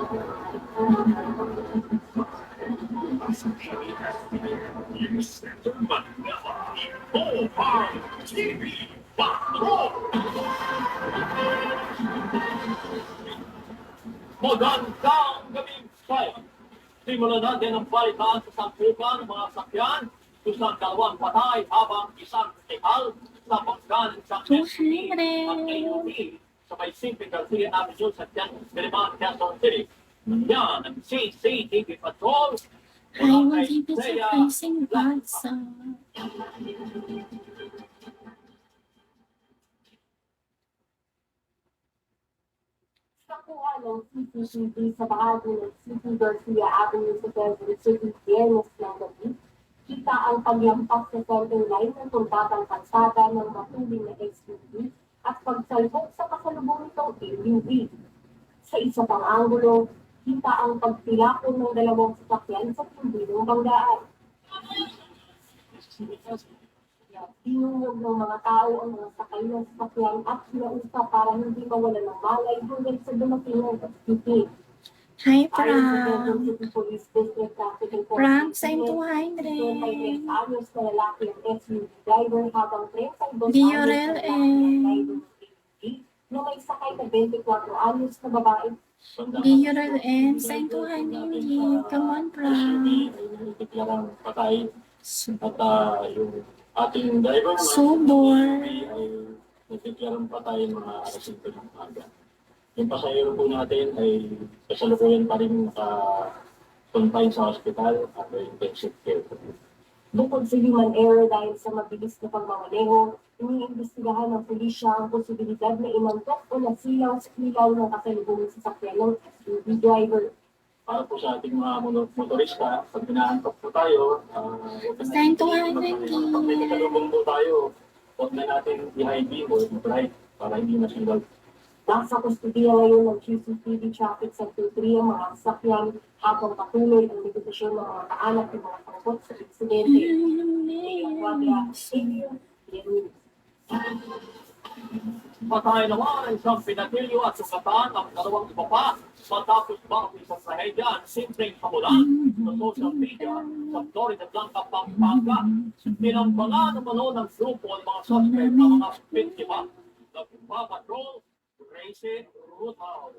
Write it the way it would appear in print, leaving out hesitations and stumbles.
Magandang gabi kayo. Simulan natin ang balikan sa sampukan ng mga sakyan kung saan dalawang patay habang isang tekal sa pagkanan sa SUV at AUV sa may Simple Garcia Avenue sa Diliman, Quezon City. Yan ang CCTV Patrol. I will keep it surprising bansa. Nakuha ng CCTV sa bahagi ng City Garcia Avenue sa Quezon City, Biyernes ng gabi, kita ang paglampas sa center line ng tumpatang kalsada ng matuling na SUV at pagsalbok sa kasalubong nitong AUV. Sa isa pang anggulo, kita ang pagtilapon ng dalawang sasakyan sa hindi ng banggaan. Tinungog ng mga tao ang mga sakay ng sasakyan at sinausap para hindi mawala ng malay hanggang sa dumating ng SUV. Hi, Ayon sa Quezon Pram. City Police District Traffic Pram, Enforcement same to Unit, 26 100. anyos na lalaki ang SUV driver habang 32 Diorel anyos na lalaki ang driver ng SUV na may sakay na 24 anyos na babae. Diorel and same to 100. Come on, Pram. Deklarang patay at yung ating driver Subor. ay deklarang patay mga alas 5 ng umaga. Yung pasahero po natin ay kasalukuyan pa rin confine sa hospital at intensive care. Bukod sa human error dahil sa mabilis na pagmamaneho, iniimbestigahan ng pulisya ang posibilidad na inantok o nasilaw sa ilaw ng kasalubong sasakyan ng SUV driver. Para po sa ating mga motorista, pag pinaantok po tayo, Same to 100. pag may kasalubong po tayo, huwag na natin i-high o i-bright para hindi masilaw. Nasa kustudiya ngayon ng CCTV Traffic Center 3 ang mga sasakyan habang patuloy ang negosyasyon ng mga kaanak ng mga sangkot sa insidente. Patay naman ang isang pinatilyo at sukatan ang dalawang iba pa matapos ba ang isang trahedya ang simpleng hamulan sa social media sa Florida Blanca, Pampanga. Tinambangan naman ng grupo ang mga suspect ng mga biktima. Nagpapatrol, Gracie Ruthal.